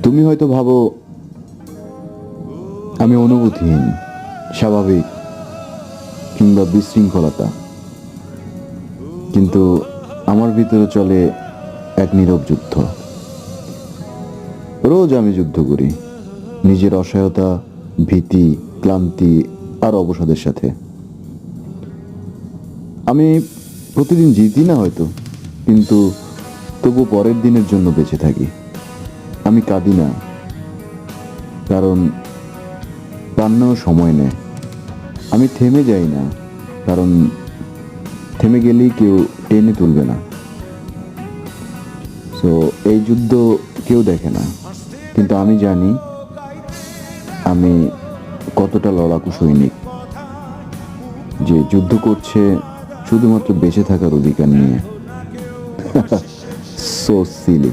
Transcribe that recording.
তুমি হয়তো ভাবো আমি অনুভূতিহীন, স্বাভাবিক কিংবা বিশৃঙ্খলতা, কিন্তু আমার ভিতরে চলে এক নীরব যুদ্ধ। রোজ আমি যুদ্ধ করি নিজের অসহায়তা, ভীতি, ক্লান্তি আর অবসাদের সাথে। আমি প্রতিদিন জিতি না হয়তো, কিন্তু তবু পরের দিনের জন্য বেঁচে থাকি। আমি কাঁদি না, কারণ কান্নাও সময় নেয়। আমি থেমে যাই না, কারণ থেমে গেলেই কেউ টেনে তুলবে না। সো এই যুদ্ধ কেউ দেখে না, কিন্তু আমি জানি আমি কতটা লড়াকু সৈনিক, যে যুদ্ধ করছে শুধুমাত্র বেঁচে থাকার অধিকার নিয়ে। So Seely.